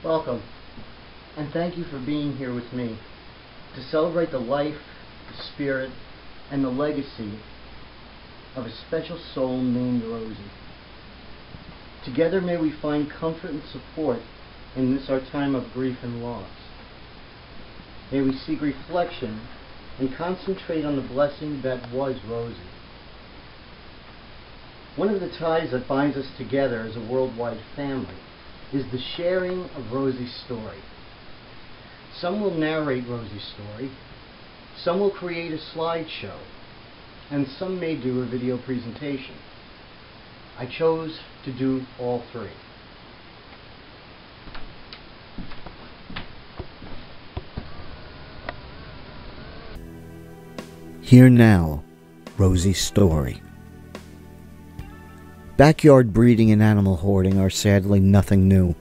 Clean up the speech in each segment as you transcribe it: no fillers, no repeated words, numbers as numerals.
Welcome, and thank you for being here with me to celebrate the life, the spirit, and the legacy of a special soul named Rosie. Together may we find comfort and support in this our time of grief and loss. May we seek reflection and concentrate on the blessing that was Rosie. One of the ties that binds us together as a worldwide family is the sharing of Rosie's story. Some will narrate Rosie's story, some will create a slideshow, and some may do a video presentation. I chose to do all three. Hear now, Rosie's story. Backyard breeding and animal hoarding are sadly nothing new,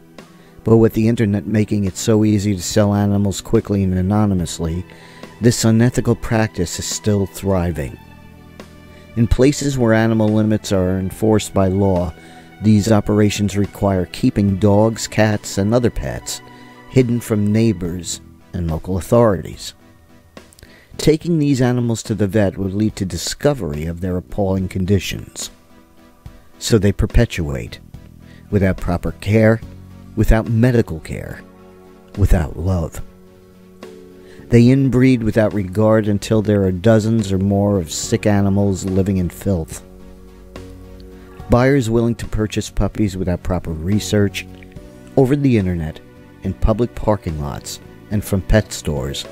but with the internet making it so easy to sell animals quickly and anonymously, this unethical practice is still thriving. In places where animal limits are enforced by law, these operations require keeping dogs, cats, and other pets hidden from neighbors and local authorities. Taking these animals to the vet would lead to discovery of their appalling conditions. So they perpetuate, without proper care, without medical care, without love. They inbreed without regard until there are dozens or more of sick animals living in filth. Buyers willing to purchase puppies without proper research, over the internet, in public parking lots, and from pet stores,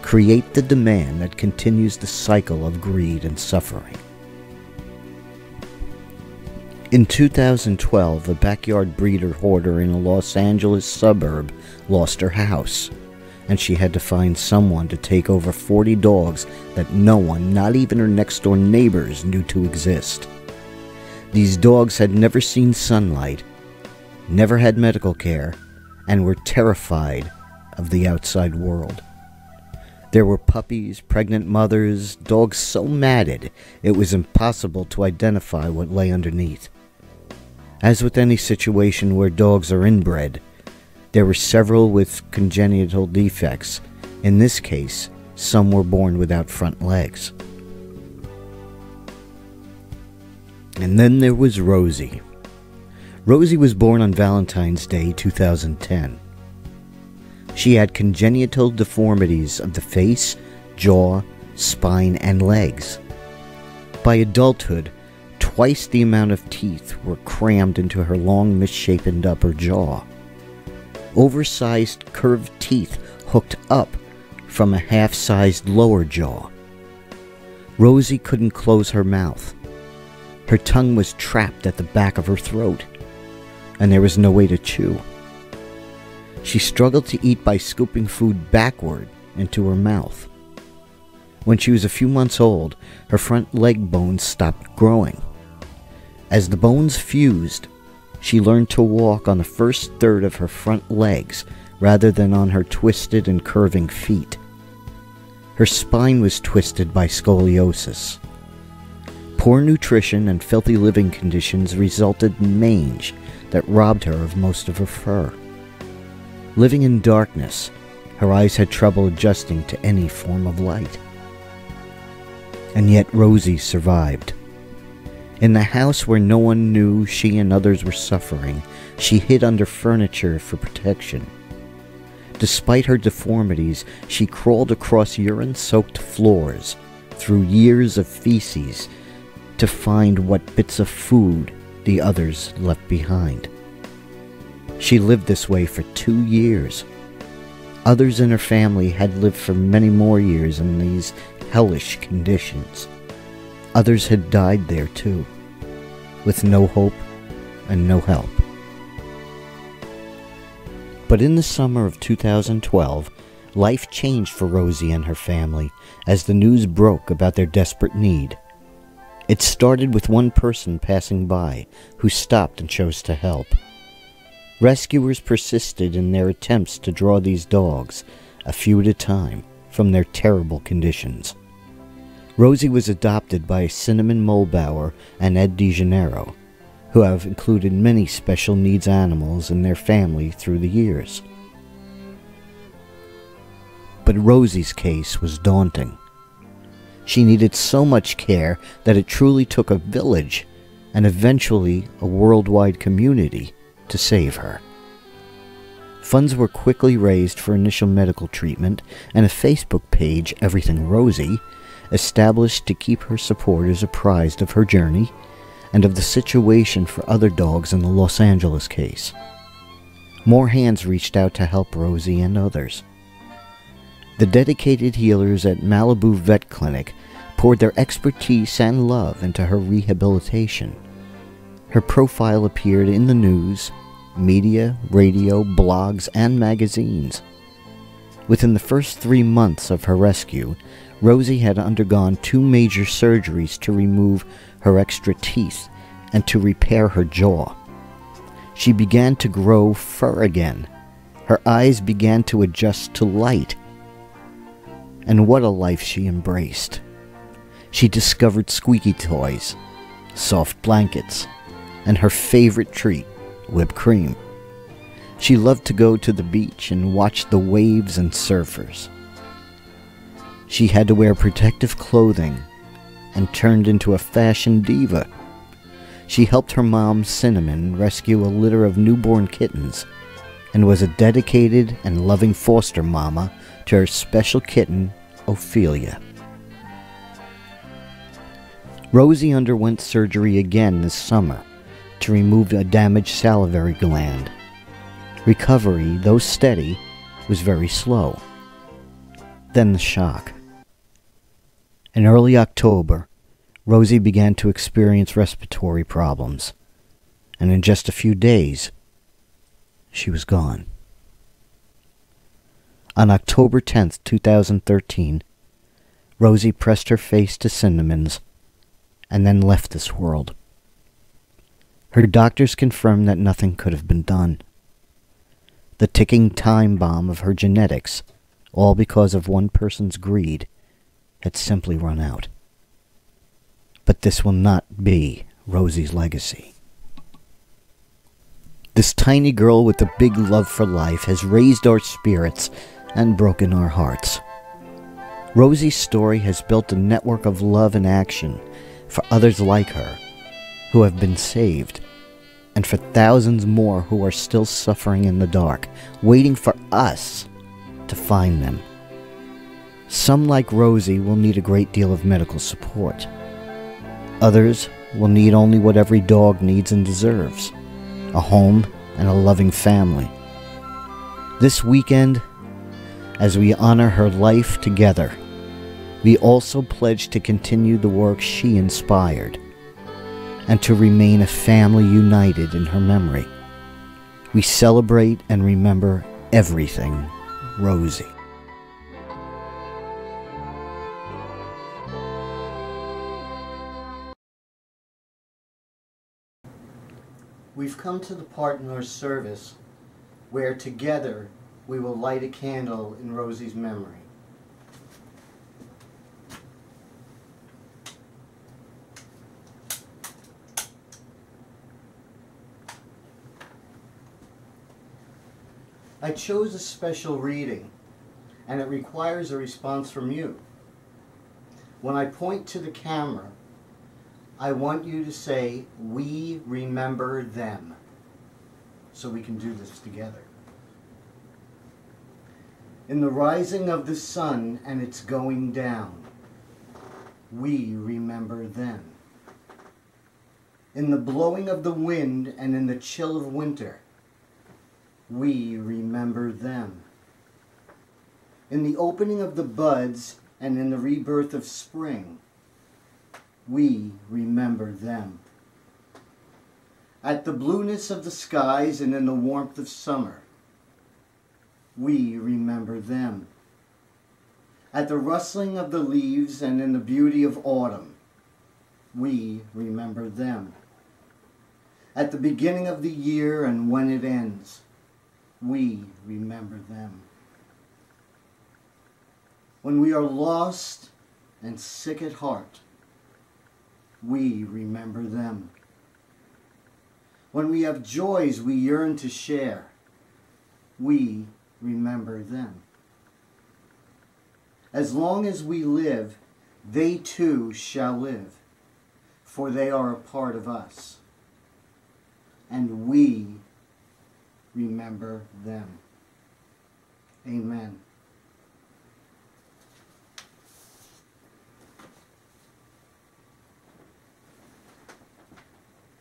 create the demand that continues the cycle of greed and suffering. In 2012, a backyard breeder hoarder in a Los Angeles suburb lost her house, and she had to find someone to take over 40 dogs that no one, not even her next-door neighbors, knew to exist. These dogs had never seen sunlight, never had medical care, and were terrified of the outside world. There were puppies, pregnant mothers, dogs so matted it was impossible to identify what lay underneath. As with any situation where dogs are inbred, there were several with congenital defects. In this case, some were born without front legs. And then there was Rosie. Rosie was born on Valentine's Day 2010. She had congenital deformities of the face, jaw, spine, and legs. By adulthood, twice the amount of teeth were crammed into her long, misshapen upper jaw. Oversized, curved teeth hooked up from a half-sized lower jaw. Rosie couldn't close her mouth. Her tongue was trapped at the back of her throat, and there was no way to chew. She struggled to eat by scooping food backward into her mouth. When she was a few months old, her front leg bones stopped growing. As the bones fused, she learned to walk on the first third of her front legs rather than on her twisted and curving feet. Her spine was twisted by scoliosis. Poor nutrition and filthy living conditions resulted in mange that robbed her of most of her fur. Living in darkness, her eyes had trouble adjusting to any form of light. And yet Rosie survived. In the house where no one knew she and others were suffering, she hid under furniture for protection. Despite her deformities, she crawled across urine-soaked floors, through years of feces, to find what bits of food the others left behind. She lived this way for 2 years. Others in her family had lived for many more years in these hellish conditions. Others had died there too, with no hope and no help. But in the summer of 2012, life changed for Rosie and her family as the news broke about their desperate need. It started with one person passing by who stopped and chose to help. Rescuers persisted in their attempts to draw these dogs, a few at a time, from their terrible conditions. Rosie was adopted by Cinnamon Mulbauer and Ed DeGeneiro, who have included many special needs animals in their family through the years. But Rosie's case was daunting. She needed so much care that it truly took a village and eventually a worldwide community to save her. Funds were quickly raised for initial medical treatment, and a Facebook page, Everything Rosie, established to keep her supporters apprised of her journey and of the situation for other dogs in the Los Angeles case. More hands reached out to help Rosie and others. The dedicated healers at Malibu Vet Clinic poured their expertise and love into her rehabilitation. Her profile appeared in the news, media, radio, blogs, and magazines. Within the first 3 months of her rescue, Rosie had undergone 2 major surgeries to remove her extra teeth and to repair her jaw. She began to grow fur again. Her eyes began to adjust to light. And what a life she embraced. She discovered squeaky toys, soft blankets, and her favorite treat, whipped cream. She loved to go to the beach and watch the waves and surfers. She had to wear protective clothing and turned into a fashion diva. She helped her mom, Cinnamon, rescue a litter of newborn kittens and was a dedicated and loving foster mama to her special kitten, Ophelia. Rosie underwent surgery again this summer to remove a damaged salivary gland. Recovery, though steady, was very slow. Then the shock. In early October, Rosie began to experience respiratory problems, and in just a few days, she was gone. On October 10th, 2013, Rosie pressed her face to Cinnamon's and then left this world. Her doctors confirmed that nothing could have been done. The ticking time bomb of her genetics, all because of one person's greed, had simply run out. But this will not be Rosie's legacy. This tiny girl with a big love for life has raised our spirits and broken our hearts. Rosie's story has built a network of love and action for others like her who have been saved, and for thousands more who are still suffering in the dark, waiting for us to find them. Some, like Rosie, will need a great deal of medical support. Others will need only what every dog needs and deserves: a home and a loving family. This weekend, as we honor her life together, we also pledge to continue the work she inspired and to remain a family united in her memory. We celebrate and remember everything Rosie. We've come to the part in our service where together we will light a candle in Rosie's memory. I chose a special reading, and it requires a response from you. When I point to the camera, I want you to say, "We remember them," so we can do this together. In the rising of the sun and its going down, we remember them. In the blowing of the wind and in the chill of winter, we remember them. In the opening of the buds and in the rebirth of spring, we remember them. At the blueness of the skies and in the warmth of summer, we remember them. At the rustling of the leaves and in the beauty of autumn, we remember them. At the beginning of the year and when it ends, we remember them. When we are lost and sick at heart, we remember them. When we have joys we yearn to share, we remember them. As long as we live, they too shall live, for they are a part of us, and we remember them. Amen.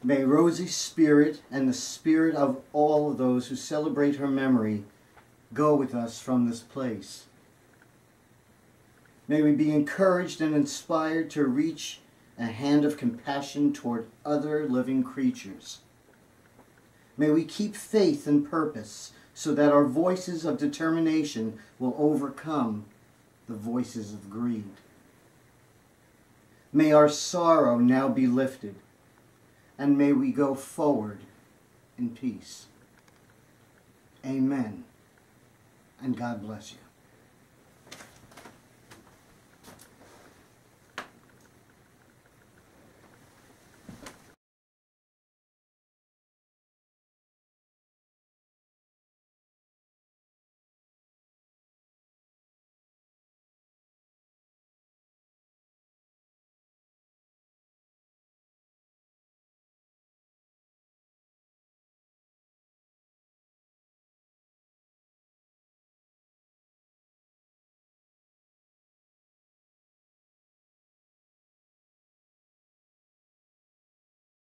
May Rosie's spirit and the spirit of all of those who celebrate her memory go with us from this place. May we be encouraged and inspired to reach a hand of compassion toward other living creatures. May we keep faith and purpose so that our voices of determination will overcome the voices of greed. May our sorrow now be lifted, and may we go forward in peace. Amen. And God bless you.